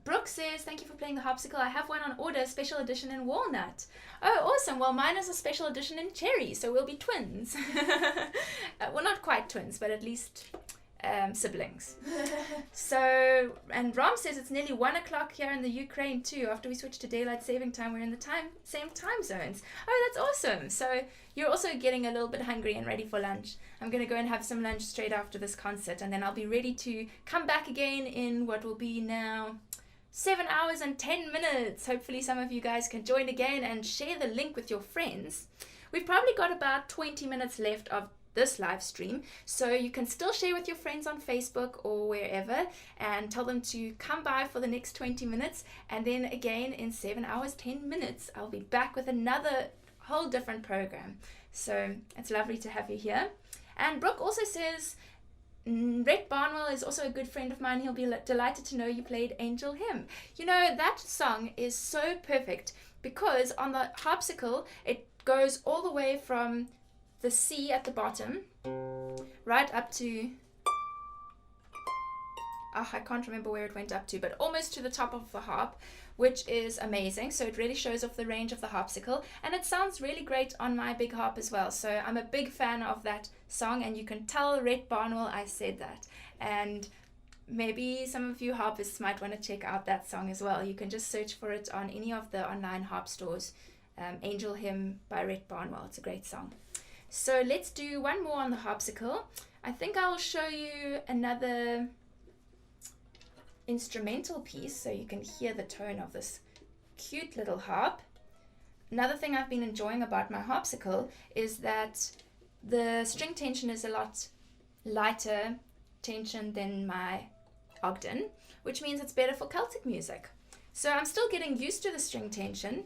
Brooke says, thank you for playing the Harpsicle. I have one on order, special edition in walnut. Oh, awesome. Well, mine is a special edition in cherry, so we'll be twins. Well, not quite twins, but at least siblings. So, and Ram says it's nearly 1 o'clock here in the Ukraine too. After we switch to daylight saving time, we're in the same time zones. Oh, that's awesome. So you're also getting a little bit hungry and ready for lunch. I'm going to go and have some lunch straight after this concert, and then I'll be ready to come back again in what will be now 7 hours and 10 minutes. Hopefully some of you guys can join again and share the link with your friends. We've probably got about 20 minutes left of this live stream, so you can still share with your friends on Facebook or wherever and tell them to come by for the next 20 minutes, and then again in 7 hours 10 minutes I'll be back with another whole different program. So it's lovely to have you here. And Brooke also says Rhett Barnwell is also a good friend of mine. He'll be delighted to know you played Angel Hymn. You know, that song is so perfect because on the harpsicle it goes all the way from the C at the bottom right up to, I can't remember where it went up to, but almost to the top of the harp, which is amazing. So it really shows off the range of the harpsicle, and it sounds really great on my big harp as well. So I'm a big fan of that song, and you can tell Rhett Barnwell I said that. And maybe some of you harpists might want to check out that song as well. You can just search for it on any of the online harp stores. Angel Hymn by Rhett Barnwell. It's a great song. So let's do one more on the harpsicle. I think I'll show you another instrumental piece so you can hear the tone of this cute little harp. Another thing I've been enjoying about my harpsicle is that the string tension is a lot lighter tension than my Ogden, which means it's better for Celtic music. So I'm still getting used to the string tension,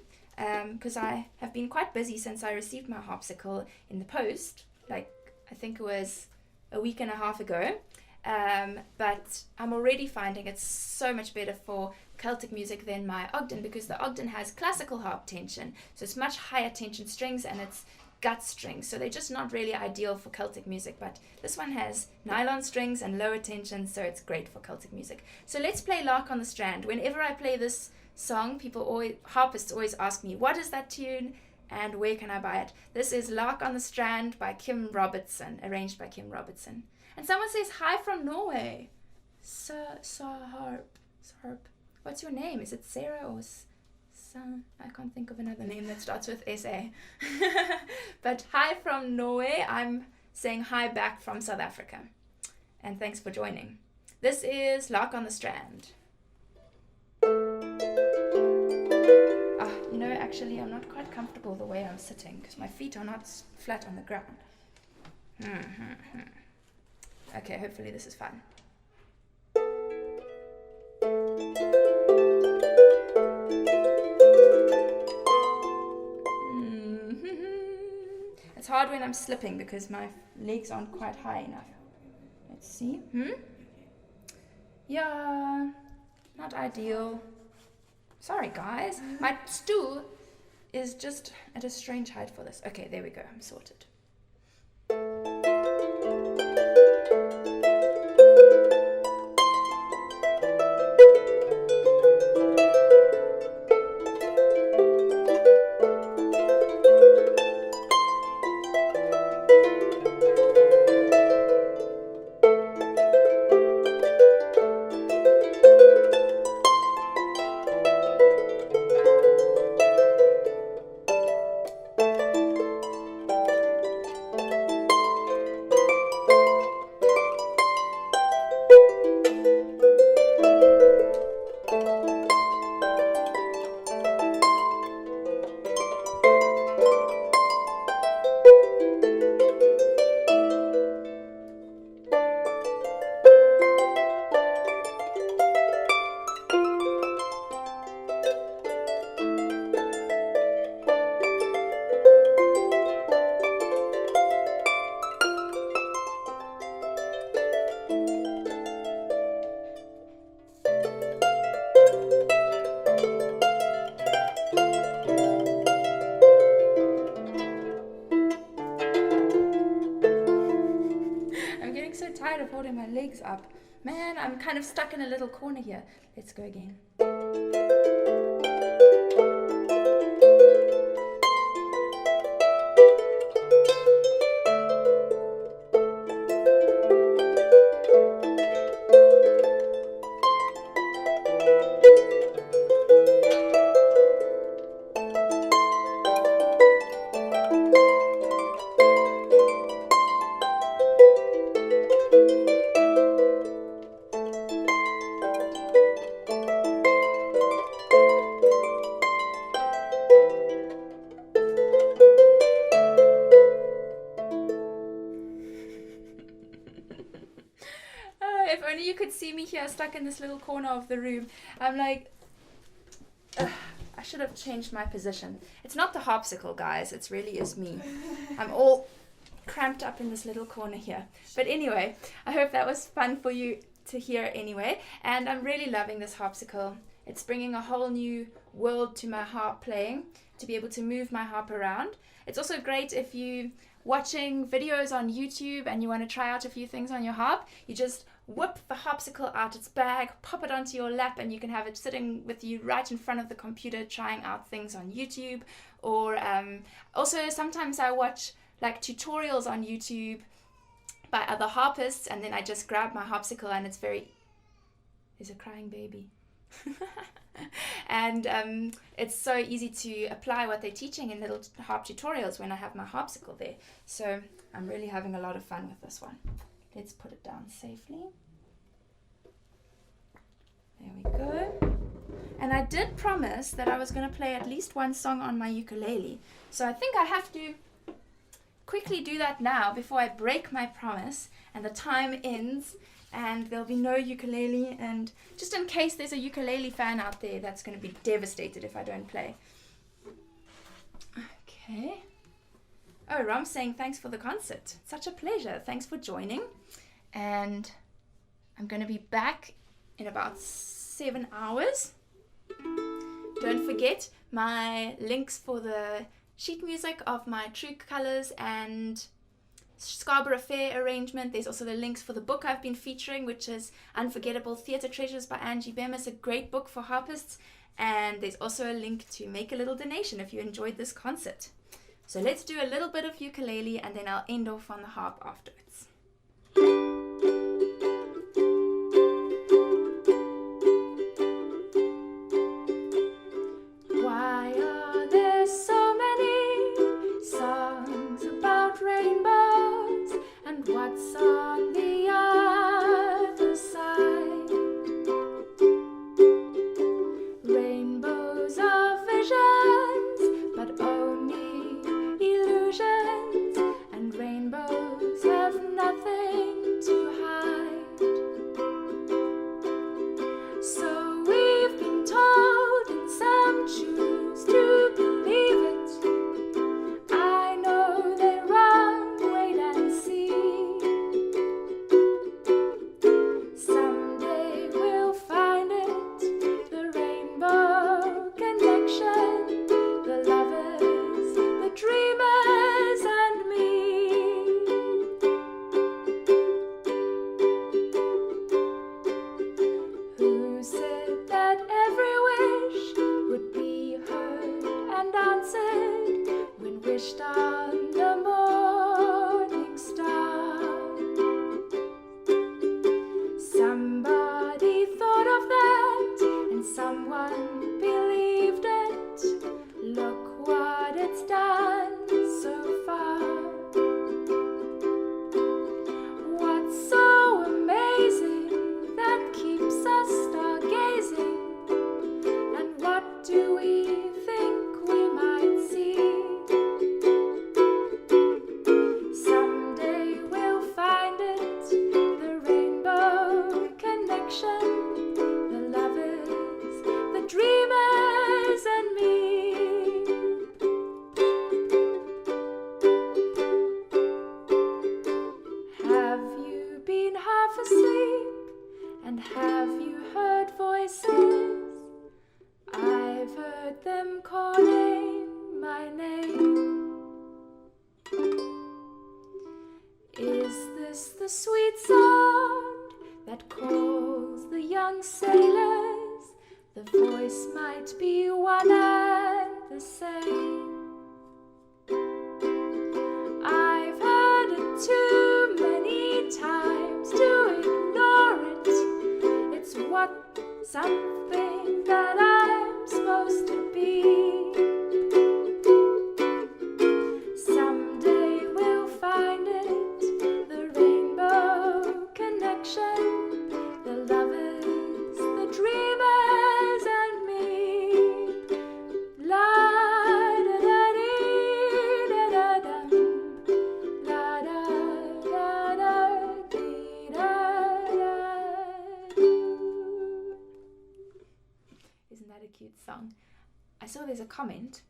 because I have been quite busy since I received my harpsicle in the post, like I think it was a week and a half ago. But I'm already finding it's so much better for Celtic music than my Ogden, because the Ogden has classical harp tension, so it's much higher tension strings and it's gut strings, so they're just not really ideal for Celtic music. But this one has nylon strings and lower tension, so it's great for Celtic music. So let's play Loch on the Strand. Whenever I play this song, harpists always ask me, what is that tune and where can I buy it? This is Loch on the Strand by Kim Robertson, arranged by Kim Robertson. And someone says hi from Norway. Harp. What's your name? Is it Sarah or I can't think of another name that starts with S-A. But hi from Norway. I'm saying hi back from South Africa. And thanks for joining. This is Loch on the Strand. You know, actually, I'm not quite comfortable the way I'm sitting because my feet are not flat on the ground. Okay, hopefully this is fun. It's hard when I'm slipping because my legs aren't quite high enough. Let's see. Yeah, not ideal. Sorry guys, my stool is just at a strange height for this. Okay, there we go, I'm sorted. My legs up. Man, I'm kind of stuck in a little corner here. Let's go again. here stuck in this little corner of the room. I'm like, ugh, I should have changed my position. It's not the harpsicle, guys. It really is me. I'm all cramped up in this little corner here. But anyway, I hope that was fun for you to hear anyway. And I'm really loving this harpsicle. It's bringing a whole new world to my harp playing, to be able to move my harp around. It's also great if you watching videos on YouTube and you want to try out a few things on your harp. You just whip the harpsicle out its bag, pop it onto your lap, and you can have it sitting with you right in front of the computer trying out things on YouTube. Or also sometimes I watch like tutorials on YouTube by other harpists, and then I just grab my harpsicle and it's very... There's a crying baby. And it's so easy to apply what they're teaching in little harp tutorials when I have my harpsicle there. So I'm really having a lot of fun with this one. Let's put it down safely. There we go. And I did promise that I was going to play at least one song on my ukulele. So I think I have to quickly do that now before I break my promise and the time ends and there'll be no ukulele, and just in case there's a ukulele fan out there that's going to be devastated if I don't play. Okay. Oh, Rom's saying thanks for the concert. Such a pleasure. Thanks for joining. And I'm going to be back in about 7 hours. Don't forget my links for the sheet music of my True Colors and Scarborough Fair arrangement. There's also the links for the book I've been featuring, which is Unforgettable Theatre Treasures by Angie Bemis, a great book for harpists. And there's also a link to make a little donation if you enjoyed this concert. So let's do a little bit of ukulele and then I'll end off on the harp afterwards. Why are there so many songs about rainbows, and what's on the other side? Rainbows are visions, but only illusions, and rainbows have nothing to hide. So we've been told, and some choose to believe it. I know they're wrong, wait and see. Someday we'll find it, the rainbow connection, the lovers, the dreamers and me. Who said that every wish would be heard and answered when wished on the morning star? Somebody thought of that and someone believed it. Look what it's done so far. What's so amazing that keeps us stargazing? And what do we think we might see? Someday we'll find it, the rainbow connection, the lovers, the dreamers and me. Have you been half asleep, and have you heard voices? I've heard them calling my name. Is this the sweet sound that calls the young sailors? The voice might be one and the same. I've heard it too many times to ignore it. It's what something that I'm supposed to be. Someday we'll find it, the rainbow connection, the lovers, the dreamers and me. La da da dee da da dum, la da da da dee da da. had a cute song. I saw there's a comment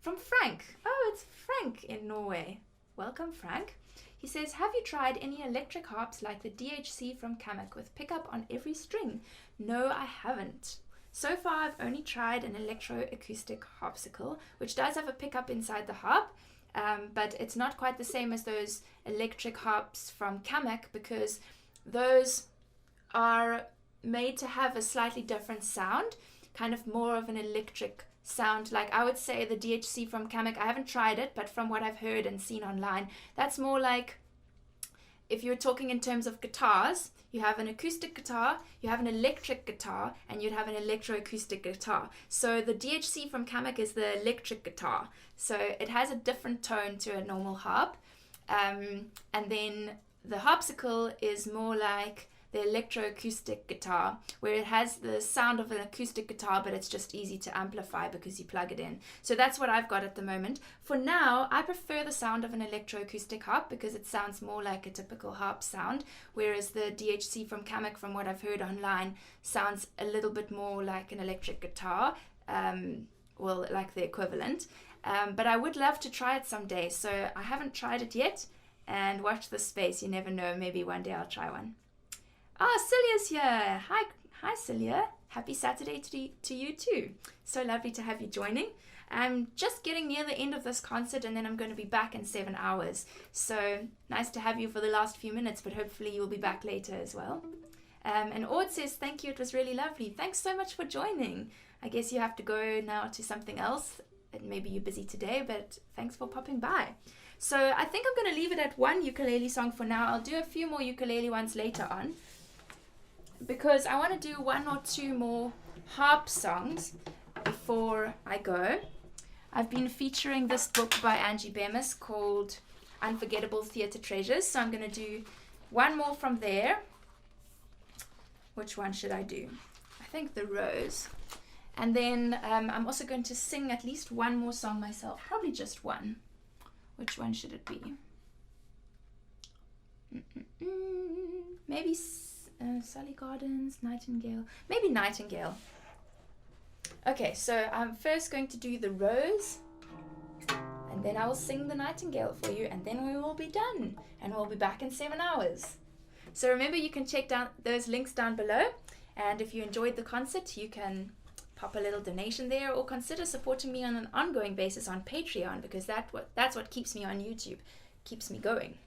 from Frank. Oh, it's Frank in Norway. Welcome, Frank. He says, have you tried any electric harps like the DHC from Kamek with pickup on every string? No, I haven't. So far, I've only tried an electroacoustic harpsicle, which does have a pickup inside the harp, but it's not quite the same as those electric harps from Kamek because those are made to have a slightly different sound, kind of more of an electric sound. Like I would say the DHC from Kamek, I haven't tried it, but from what I've heard and seen online, that's more like, if you're talking in terms of guitars, you have an acoustic guitar, you have an electric guitar, and you'd have an electroacoustic guitar. So the DHC from Kamek is the electric guitar. So it has a different tone to a normal harp. And then the harpsicle is more like the electroacoustic guitar, where it has the sound of an acoustic guitar, but it's just easy to amplify because you plug it in. So that's what I've got at the moment. For now, I prefer the sound of an electroacoustic harp because it sounds more like a typical harp sound, whereas the DHC from Kamek, from what I've heard online, sounds a little bit more like an electric guitar, well, like the equivalent. But I would love to try it someday, so I haven't tried it yet, and watch this space. You never know, maybe one day I'll try one. Celia's here. Hi Celia. Happy Saturday to you too. So lovely to have you joining. I'm just getting near the end of this concert and then I'm going to be back in 7 hours. So nice to have you for the last few minutes, but hopefully you'll be back later as well. And Ord says, thank you, it was really lovely. Thanks so much for joining. I guess you have to go now to something else. Maybe you're busy today, but thanks for popping by. So I think I'm going to leave it at one ukulele song for now. I'll do a few more ukulele ones later on, because I want to do one or two more harp songs before I go. I've been featuring this book by Angie Bemis called Unforgettable Theatre Treasures, so I'm going to do one more from there. Which one should I do? I think The Rose. And then I'm also going to sing at least one more song myself, probably just one. Which one should it be? Maybe Sally Gardens, Nightingale. Maybe Nightingale. Okay, so I'm first going to do The Rose, and then I will sing the Nightingale for you, and then we will be done, and we'll be back in 7 hours. So remember, you can check down those links down below, and if you enjoyed the concert, you can pop a little donation there, or consider supporting me on an ongoing basis on Patreon, because that's what keeps me on YouTube, keeps me going.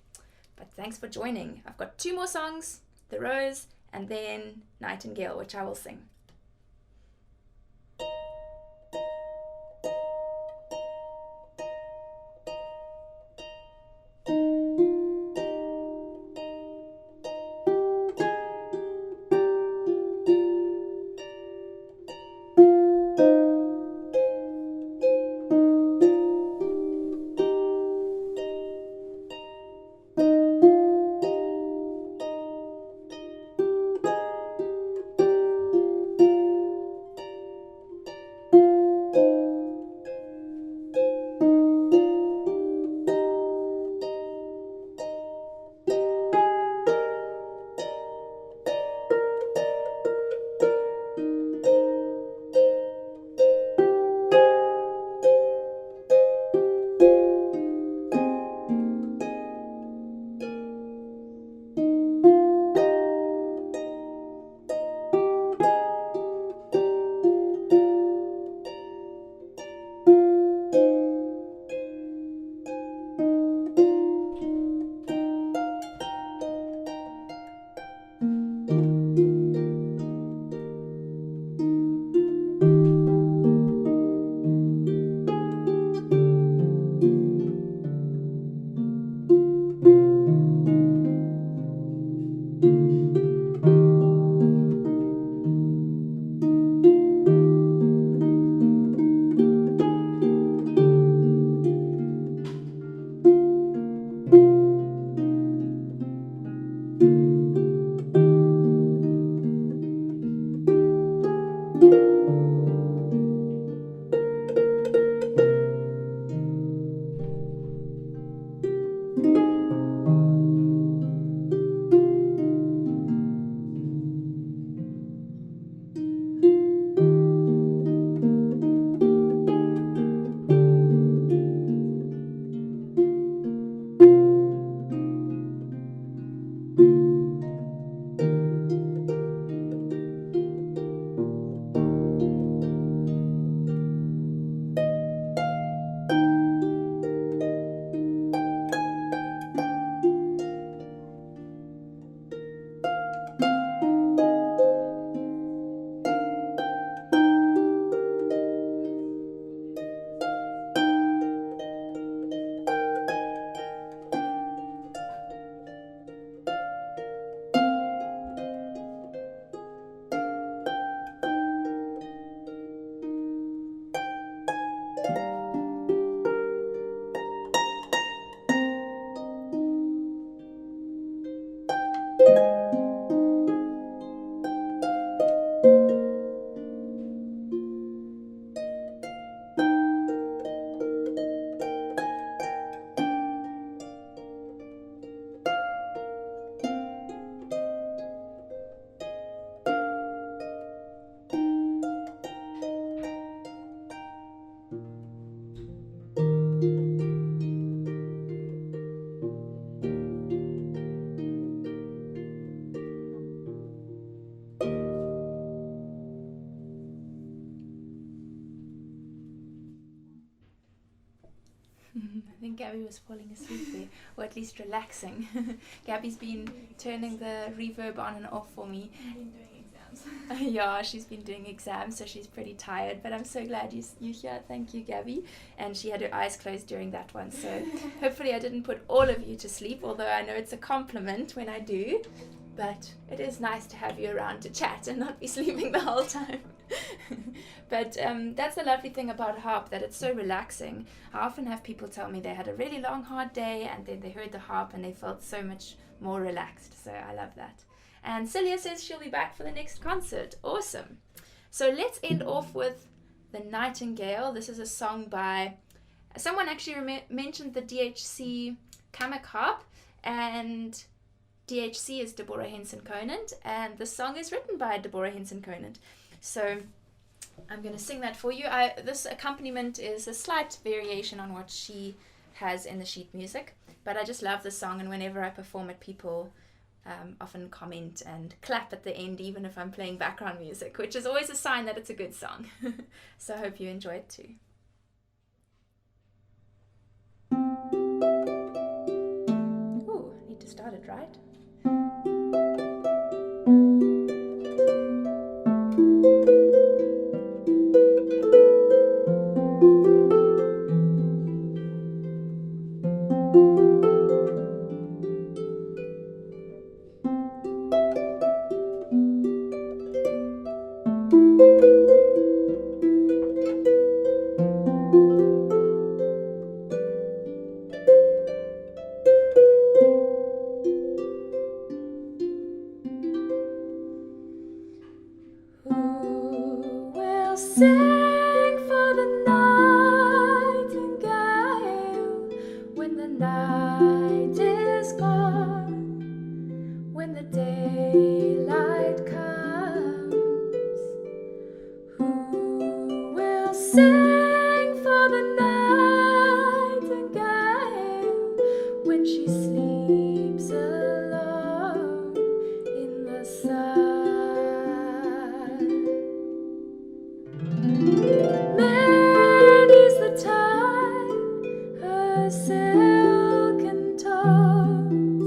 But thanks for joining. I've got two more songs, The Rose, and then Nightingale, which I will sing. I think Gabby was falling asleep there, or at least relaxing. Gabby's been turning the reverb on and off for me. I've been doing exams. Yeah, she's been doing exams, so she's pretty tired, but I'm so glad you're here. Thank you, Gabby. And she had her eyes closed during that one, so hopefully I didn't put all of you to sleep, although I know it's a compliment when I do. But it is nice to have you around to chat and not be sleeping the whole time. But that's the lovely thing about harp, that it's so relaxing. I often have people tell me they had a really long, hard day and then they heard the harp and they felt so much more relaxed. So I love that. And Celia says she'll be back for the next concert. Awesome. So let's end off with The Nightingale. This is a song by someone actually mentioned the DHC Kamak harp, and DHC is Deborah Henson Conant, and the song is written by Deborah Henson Conant. So I'm going to sing that for you. This accompaniment is a slight variation on what she has in the sheet music, but I just love the song, and whenever I perform it, people often comment and clap at the end, even if I'm playing background music, which is always a sign that it's a good song. So I hope you enjoy it too. Ooh, need to start it right. Sing for the nightingale when the night is gone, when the daylight comes. Who will sing for the nightingale when she sleeps alone in the sun? Many's the time her silken tones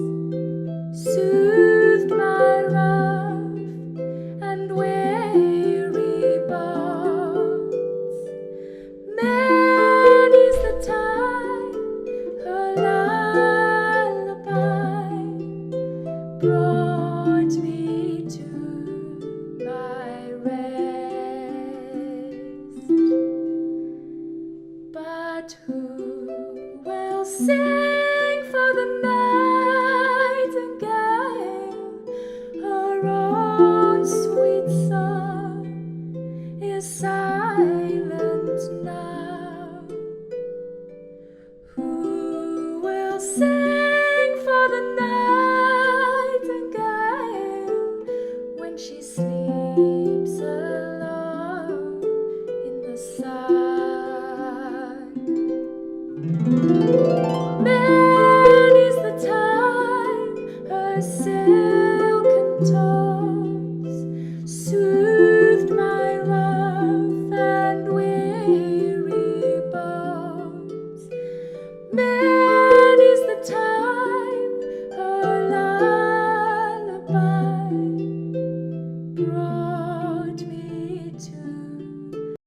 soothed my rough and weary bones. Many's the time her lullaby brought me to my rest. But who will sing for the nightingale? Her own sweet song is silent.